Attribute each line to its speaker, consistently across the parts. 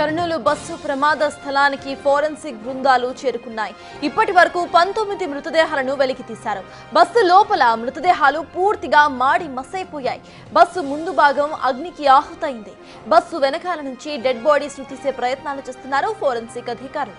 Speaker 1: Kurnool bus ప్రమాద స్థలానికి forensic బృందాలు చేరుకున్నాయి. ఇప్పటి వరకు 19 మృతదేహాలను వెలికి తీశారు. బస్సు లోపల మృతదేహాలు పూర్తిగా మాడి మసైపోయాయి. బస్సు ముందు భాగం అగ్నికి ఆహుతైంది. బస్సు వెనకాల నుంచి డెడ్ బాడీస్ ను తీసే ప్రయత్నాలు చేస్తున్నారు ఫోరెన్సిక్ అధికారులు.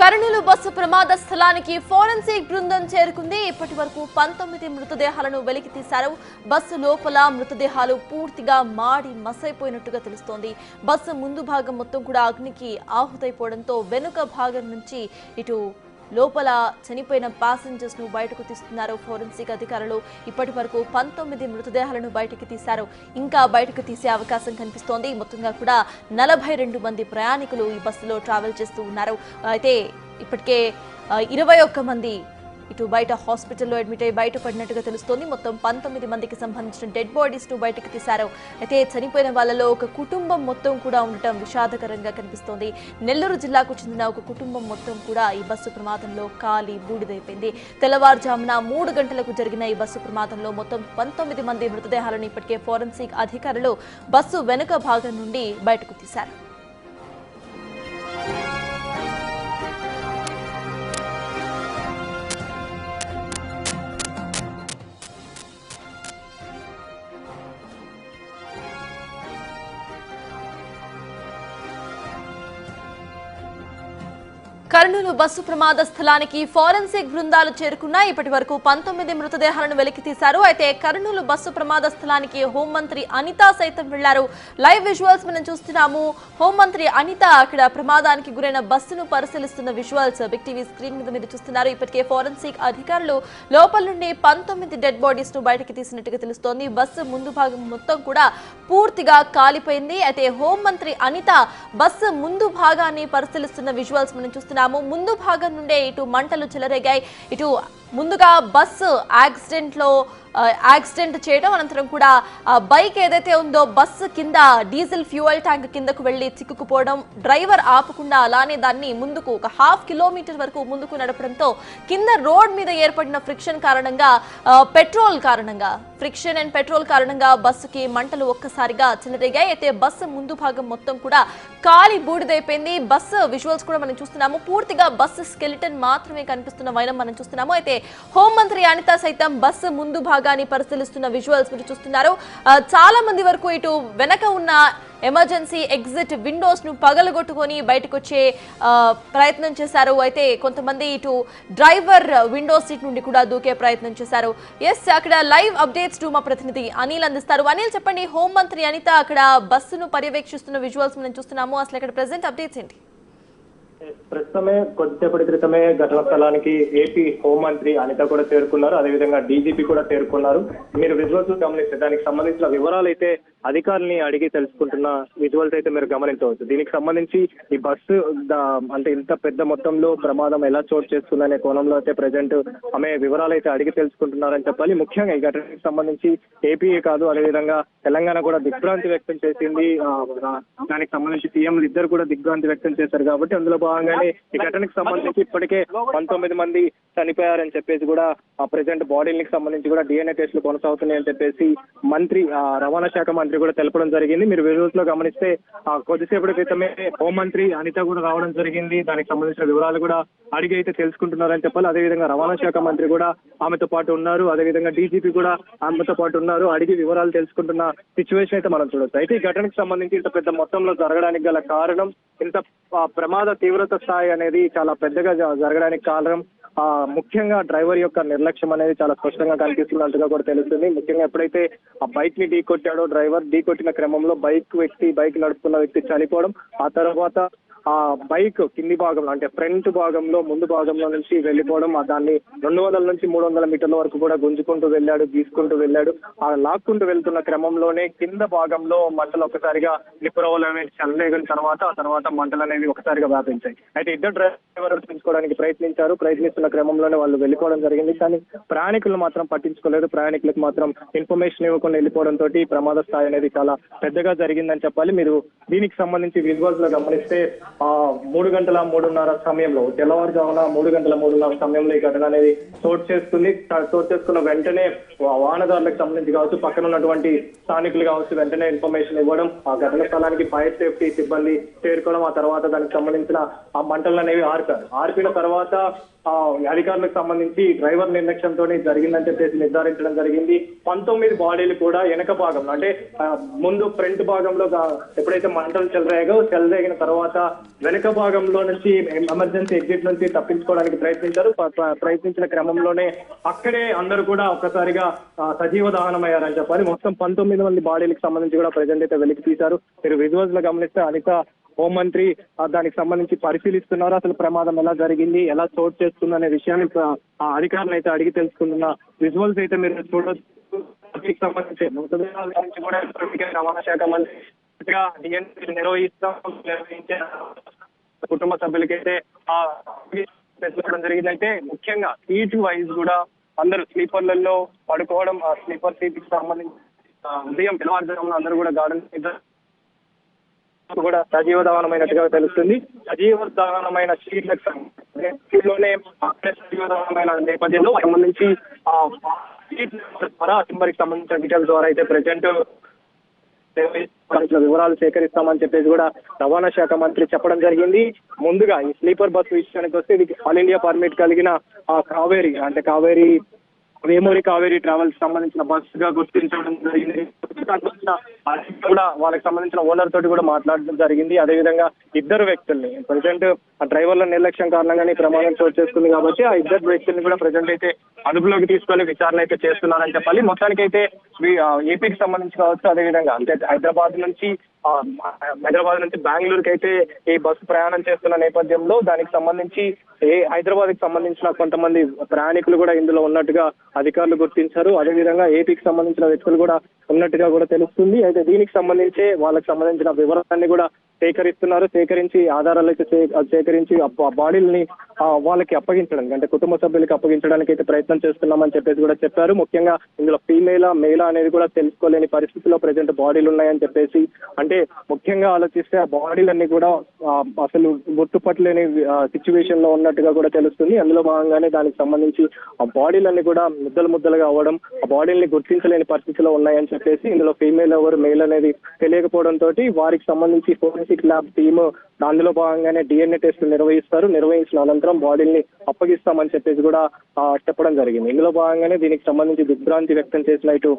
Speaker 1: కర్నూలు బస్సు ప్రమాద స్థలానికి ఫోరెన్సిక్ బృందం చేరుకుంది. ఇప్పటి వరకు 19 మృతదేహాలను వెలికి తీశారు. బస్సు లోపల మృతదేహాలు పూర్తిగా మాడి మసైపోయినట్టుగా తెలుస్తోంది. బస్సు ముందు భాగం మొత్తం కూడా అగ్నికి ఆహుతైపోవడంతో వెనుక భాగం నుంచి ఇటు లోపల చనిపోయిన ప్యాసింజర్స్ ను బయటకు తీస్తున్నారు ఫోరెన్సిక్ అధికారులు. ఇప్పటి వరకు 19 మృతదేహాలను బయటకు తీశారు. ఇంకా బయటకు తీసే అవకాశం కనిపిస్తోంది. మొత్తంగా కూడా 42 మంది ప్రయాణికులు ఈ బస్సులో ట్రావెల్ చేస్తూ ఉన్నారు. అయితే ఇప్పటికే 21 మంది ఇటు బయట హాస్పిటల్లో అడ్మిట్ అయ్యి బయటపడినట్టుగా తెలుస్తోంది. మొత్తం 19 మందికి సంబంధించిన డెడ్ బాడీస్ ను బయటకు తీశారు. అయితే చనిపోయిన వాళ్ళలో ఒక కుటుంబం మొత్తం కూడా ఉండటం విషాదకరంగా కనిపిస్తోంది. నెల్లూరు జిల్లాకు చెందిన ఒక కుటుంబం మొత్తం కూడా ఈ బస్సు ప్రమాదంలో కాలి బూడిదైపోయింది. తెల్లవారుజామున 3 గంటలకు జరిగిన ఈ బస్సు ప్రమాదంలో మొత్తం 19 మంది మృతదేహాలను ఇప్పటికే ఫోరెన్సిక్ అధికారులు బస్సు వెనుక భాగం నుండి బయటకు తీశారు. కర్నూలు బస్సు ప్రమాద స్థలానికి ఫోరెన్సిక్ బృందాలు చేరుకున్నాయి. ఇప్పటి వరకు 19 మృతదేహాలను వెలికి తీశారు. అయితే కర్నూలు బస్సు ప్రమాద స్థలానికి హోంమంత్రి అనిత సైతం వెళ్లారు. లైవ్ విజువల్స్ మనం చూస్తున్నాము. హోంమంత్రి అనిత అక్కడ ప్రమాదానికి గురైన బస్సును పరిశీలిస్తున్న విజువల్స్ బిగ్ టీవీ స్క్రీన్ మీద మీరు చూస్తున్నారు. ఇప్పటికే ఫోరెన్సిక్ అధికారులు లోపల నుండి 19 డెడ్ బాడీస్ ను బయటకు తీసినట్టుగా తెలుస్తోంది. బస్సు ముందు భాగం మొత్తం కూడా పూర్తిగా కాలిపోయింది. అయితే హోంమంత్రి అనిత బస్సు ముందు భాగాన్ని పరిశీలిస్తున్న విజువల్స్ మనం చూస్తున్నాము. ముందు భాగం నుండే ఇటు మంటలు చెలరేగాయి. ఇటు ముందుగా బస్సు యాక్సిడెంట్ చేయడం, అనంతరం కూడా బైక్ ఏదైతే ఉందో బస్సు కింద డీజిల్ ఫ్యూయల్ ట్యాంక్ కిందకు వెళ్లి చిక్కుకుపోవడం, డ్రైవర్ ఆపకుండా అలానే దాన్ని ముందుకు ఒక 1/2 కిలోమీటర్ వరకు ముందుకు నడపడంతో కింద రోడ్ మీద ఏర్పడిన ఫ్రిక్షన్ అండ్ పెట్రోల్ కారణంగా బస్సుకి మంటలు ఒక్కసారిగా చెలరేగాయి. అయితే బస్సు ముందు భాగం మొత్తం కూడా కాలి బూడిదైపోయింది. బస్సు విజువల్స్ కూడా మనం చూస్తున్నాము. పూర్తిగా బస్సు స్కెలిటన్ మాత్రమే కనిపిస్తున్న వైనం మనం చూస్తున్నాము. అయితే హోంమంత్రి అనిత సైతం బస్సు ముందు భాగాన్ని పరిశీలిస్తున్న విజువల్స్ మీరు చూస్తున్నారు. చాలా మంది వరకు ఇటు వెనక ఉన్న ఎమర్జెన్సీ ఎగ్జిట్ విండోస్ ను పగలగొట్టుకొని బయటకు వచ్చే ప్రయత్నం చేశారు. అయితే కొంతమంది ఇటు డ్రైవర్ విండో సీట్ నుండి కూడా దూకే ప్రయత్నం చేశారు. అక్కడ లైవ్ అప్డేట్స్ టు మా ప్రతినిధి అనిల్ అందిస్తారు. అనిల్, చెప్పండి, హోంమంత్రి అనిత అక్కడ బస్సును పర్యవేక్షిస్తున్న విజువల్స్ మనం చూస్తున్నాము. అసలు అక్కడ ప్రెసెంట్ అప్డేట్స్ ఏంటి?
Speaker 2: ప్రస్తుతమే కొద్దిసేపటి క్రితమే ఘటన స్థలానికి ఏపీ హోంమంత్రి అనిత కూడా చేరుకున్నారు. అదేవిధంగా డీజీపీ కూడా చేరుకున్నారు. మీరు విజువల్స్ గమనిస్తే దానికి సంబంధించిన వివరాలు అయితే అధికారుల్ని అడిగి తెలుసుకుంటున్న విజువల్స్ అయితే మీరు గమనించవచ్చు. దీనికి సంబంధించి ఈ బస్సు అంటే ఇంత పెద్ద మొత్తంలో ప్రమాదం ఎలా చోటు చేస్తుందనే కోణంలో అయితే ప్రజెంట్ ఆమె వివరాలు అయితే అడిగి తెలుసుకుంటున్నారని చెప్పాలి. ముఖ్యంగా ఈ ఘటనకి సంబంధించి ఏపీఏ కాదు, అదేవిధంగా తెలంగాణ కూడా దిగ్భ్రాంతి వ్యక్తం చేసింది. దానికి సంబంధించి సీఎంలు ఇద్దరు కూడా దిగ్భ్రాంతి వ్యక్తం చేశారు. కాబట్టి అందులో భాగంగానే ఈ ఘటనకు సంబంధించి ఇప్పటికే 19 మంది చనిపోయారని చెప్పేసి కూడా ప్రెసెంట్ బాడీలకు సంబంధించి కూడా DNA టెస్టులు కొనసాగుతున్నాయని చెప్పేసి రవాణా శాఖ మంత్రి కూడా తెలపడం జరిగింది. మీరు విజువల్స్ లో గమనిస్తే కొద్దిసేపటి క్రితమే హోంమంత్రి అనిత కూడా రావడం జరిగింది. దానికి సంబంధించిన వివరాలు కూడా అడిగి అయితే తెలుసుకుంటున్నారని చెప్పాలి. అదేవిధంగా రవాణా శాఖ మంత్రి కూడా ఆమెతో పాటు ఉన్నారు. అదేవిధంగా డీజీపీ కూడా ఆమెతో పాటు ఉన్నారు. అడిగి వివరాలు తెలుసుకుంటున్న సిచ్యువేషన్ అయితే మనం చూడొచ్చు. అయితే ఈ ఘటనకు సంబంధించి ఇంత పెద్ద మొత్తంలో జరగడానికి గల కారణం, ఇంత ప్రమాద తీవ్రత స్థాయి అనేది చాలా పెద్దగా జరగడానికి కారణం ముఖ్యంగా డ్రైవర్ యొక్క నిర్లక్ష్యం అనేది చాలా స్పష్టంగా కనిపిస్తున్నట్టుగా కూడా తెలుస్తుంది. ముఖ్యంగా ఎప్పుడైతే ఆ బైక్ ని ఢీకొట్టాడో డ్రైవర్, ఢీకొట్టిన క్రమంలో బైక్ నడుపుతున్న వ్యక్తి చనిపోవడం, ఆ తర్వాత ఆ బైక్ కింది భాగంలో అంటే ఫ్రంట్ భాగంలో ముందు భాగంలో నుంచి వెళ్ళిపోవడం, దాన్ని 200 నుంచి 300 మీటర్ల వరకు కూడా గుంజుకుంటూ గీసుకుంటూ వెళ్ళాడు. ఆ లాక్కుంటూ వెళ్తున్న క్రమంలోనే కింద భాగంలో మంటలు ఒక్కసారిగా నిపురవలు అనేది చెలరేగిన ఆ తర్వాత మంటలు అనేవి ఒకసారిగా వ్యాపించాయి. అయితే ఇద్దరు డ్రైవర్ రక్షించుకోవడానికి ప్రయత్నిస్తున్న క్రమంలోనే వాళ్ళు వెళ్ళిపోవడం జరిగింది. కానీ ప్రయాణికులు మాత్రం పట్టించుకోలేదు. ప్రయాణికులకు మాత్రం ఇన్ఫర్మేషన్ ఇవ్వకుండా వెళ్ళిపోవడంతో ప్రమాద స్థాయి అనేది చాలా పెద్దగా జరిగిందని చెప్పాలి. మీరు దీనికి సంబంధించి విజువల్స్ లో గమనిస్తే 3:03 సమయంలో, తెల్లవారుజామున 3:03 సమయంలో ఈ ఘటన అనేది చోటు చేసుకున్న వెంటనే వాహనదారులకు సంబంధించి కావచ్చు, పక్కన ఉన్నటువంటి స్థానికులు కావచ్చు, వెంటనే ఇన్ఫర్మేషన్ ఇవ్వడం, ఆ ఘటన స్థలానికి ఫైర్ సేఫ్టీ సిబ్బంది చేరుకోవడం, ఆ తర్వాత దానికి సంబంధించిన ఆ మంటలు అనేవి ఆర్పిన తర్వాత అధికారులకు సంబంధించి డ్రైవర్ నిర్లక్ష్యంతో జరిగిందని చెప్పేసి నిర్ధారించడం జరిగింది. 19 బాడీలు కూడా వెనక భాగంలో, అంటే ముందు ఫ్రంట్ భాగంలో ఎప్పుడైతే మంటలు చెలరేగిన తర్వాత వెనక భాగంలో నుంచి ఎమర్జెన్సీ ఎగ్జిట్ నుంచి తప్పించుకోవడానికి ప్రయత్నించిన క్రమంలోనే అక్కడే అందరూ కూడా ఒక్కసారిగా సజీవ దహనమయ్యారని చెప్పాలి. మొత్తం 19 మంది బాడీలకు సంబంధించి కూడా ప్రజెంట్ అయితే వెలికి తీశారు. మీరు విజువల్స్ లో గమనిస్తే అనిత హోంమంత్రి దానికి సంబంధించి పరిశీలిస్తున్నారు. అసలు ప్రమాదం ఎలా జరిగింది, ఎలా చోటు చేస్తుంది అనే విషయాన్ని అధికారులు అయితే అడిగి తెలుసుకుంటున్న విజువల్స్ అయితే మీరు చూడొచ్చు. దీనికి సంబంధించి మృతదేహాల గురించి కూడా రవాణా శాఖ మంత్రి నిర్వహించే కుటుంబ సభ్యులకైతే తెలుసుకోవడం జరిగిందంటే, ముఖ్యంగా సీట్ వైజ్ కూడా అందరూ స్లీపర్లలో పడుకోవడం, ఆ స్లీపర్ సీట్ కి సంబంధించి ఉదయం తెల్లవారుజామున అందరూ కూడా గార్డెన్ కూడా సజీవ దహనమైనట్టుగా తెలుస్తుంది. సజీవ దహనమైన సీట్లోనే సజీవ దహనమైన నేపథ్యంలో సంబంధించి సింబర్కి సంబంధించిన డీటెయిల్స్ ద్వారా అయితే ప్రజెంట్ వివరాలు సేకరిస్తామని చెప్పేసి కూడా రవాణా శాఖ మంత్రి చెప్పడం జరిగింది. ముందుగా ఈ స్లీపర్ బస్సు విషయానికి వస్తే ఇది ఆల్ ఇండియా పర్మిట్ కలిగిన కావేరీ వేమూరి కావేరీ ట్రావెల్స్ సంబంధించిన బస్సుగా గుర్తించడం జరిగింది. కూడా వాళ్ళకి సంబంధించిన ఓనర్ తోటి కూడా మాట్లాడడం జరిగింది. అదేవిధంగా ఇద్దరు వ్యక్తుల్ని ప్రజెంట్ ఆ డ్రైవర్ల నిర్లక్ష్యం కారణంగానే ప్రమాదం చోటు చేసుకుంది కాబట్టి ఆ ఇద్దరు వ్యక్తుల్ని కూడా ప్రజెంట్ అయితే అదుపులోకి తీసుకొని విచారణ అయితే చేస్తున్నారని చెప్పాలి. మొత్తానికి అయితే ఏపీకి సంబంధించి కావచ్చు, అదేవిధంగా అంటే హైదరాబాద్ నుంచి బెంగళూరుకి అయితే ఈ బస్సు ప్రయాణం చేస్తున్న నేపథ్యంలో దానికి సంబంధించి హైదరాబాద్ కి సంబంధించిన కొంతమంది ప్రయాణికులు కూడా ఇందులో ఉన్నట్టుగా అధికారులు గుర్తించారు. అదేవిధంగా ఏపీకి సంబంధించిన వ్యక్తులు కూడా ఉన్నట్టుగా కూడా తెలుస్తుంది. అయితే దీనికి సంబంధించి వాళ్ళకి సంబంధించిన వివరాలన్నీ కూడా సేకరించి ఆధారాలు అయితే సేకరించి బాడీలని వాళ్ళకి అప్పగించడానికి, అంటే కుటుంబ సభ్యులకి అప్పగించడానికి అయితే ప్రయత్నం చేస్తున్నామని చెప్పేసి కూడా చెప్పారు. ముఖ్యంగా ఇందులో మేలా అనేది కూడా తెలుసుకోలేని పరిస్థితిలో ప్రజెంట్ బాడీలు ఉన్నాయని చెప్పేసి, అంటే ముఖ్యంగా ఆలోచిస్తే ఆ బాడీలన్నీ కూడా అసలు గుర్తుపట్టలేని సిచ్యువేషన్ లో ఉన్నట్టుగా కూడా తెలుస్తుంది. అందులో భాగంగానే దానికి సంబంధించి ఆ బాడీలన్నీ కూడా ముద్దలుగా అవ్వడం, ఆ బాడీల్ని గుర్తించలేని పరిస్థితిలో ఉన్నాయని చెప్పేసి, ఇందులో ఫీమేల్ ఎవరు మేల్ అనేది తెలియకపోవడంతో వారికి సంబంధించి ఫోరెన్సిక్ ల్యాబ్ టీమ్ అందులో భాగంగానే DNA టెస్ట్ నిర్వహించిన అనంతరం బాడీల్ని అప్పగిస్తామని చెప్పేసి కూడా చెప్పడం జరిగింది. ఇందులో భాగంగానే దీనికి సంబంధించి దిగ్భ్రాంతి వ్యక్తం చేసిన ఇటు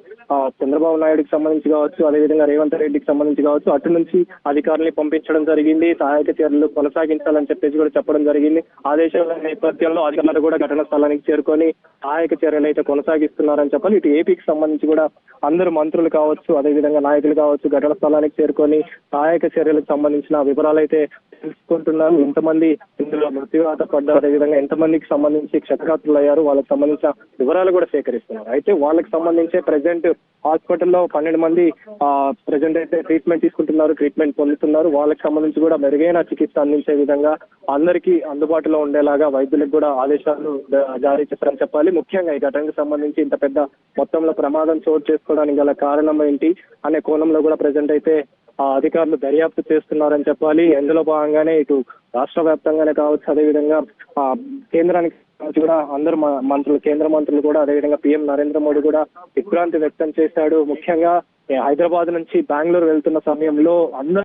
Speaker 2: చంద్రబాబు నాయుడుకి సంబంధించి కావచ్చు, అదేవిధంగా రేవంత్ రెడ్డికి సంబంధించి కావచ్చు, అటు నుంచి అధికారుల్ని పంపించడం జరిగింది. సహాయక చర్యలు కొనసాగించాలని చెప్పేసి కూడా చెప్పడం జరిగింది. ఆదేశాల నేపథ్యంలో అధికారులు కూడా ఘటనా స్థలానికి చేరుకొని సహాయక చర్యలు అయితే కొనసాగిస్తున్నారని చెప్పాలి. ఇటు ఏపీకి సంబంధించి కూడా అందరూ మంత్రులు కావచ్చు, అదేవిధంగా నాయకులు కావచ్చు ఘటనా స్థలానికి చేరుకొని సహాయక చర్యలకు సంబంధించిన వివరాలు అయితే తెలుసుకుంటున్నారు. ఎంతమంది ఇందులో మృత్యువాత పడ్డారు, అదేవిధంగా ఎంతమందికి సంబంధించి క్షతగాత్రులు అయ్యారు, వాళ్ళకి సంబంధించిన వివరాలు కూడా సేకరిస్తున్నారు. అయితే వాళ్ళకి సంబంధించి ప్రెసెంట్ హాస్పిటల్లో 12 మంది ప్రెసెంట్ అయితే ట్రీట్మెంట్ పొందుతున్నారు. వాళ్ళకి సంబంధించి కూడా మెరుగైన చికిత్స అందించే విధంగా అందరికీ అందుబాటులో ఉండేలాగా వైద్యులకు కూడా ఆదేశాలు జారీ చేశారని చెప్పాలి. ముఖ్యంగా ఈ ఘటనకు సంబంధించి ఇంత పెద్ద మొత్తంలో ప్రమాదం చోటు చేసుకోవడానికి గల కారణం ఏంటి అనే కోణంలో కూడా ప్రెసెంట్ అయితే అధికారులు దర్యాప్తు చేస్తున్నారని చెప్పాలి. ఇందులో భాగంగానే ఇటు రాష్ట్ర వ్యాప్తంగానే కావచ్చు, అదేవిధంగా కేంద్రానికి కూడా అందరు కేంద్ర మంత్రులు కూడా, అదేవిధంగా PM నరేంద్ర మోడీ కూడా దిగ్భ్రాంతి వ్యక్తం చేశాడు. ముఖ్యంగా హైదరాబాద్ నుంచి బెంగళూరు వెళ్తున్న సమయంలో అందరూ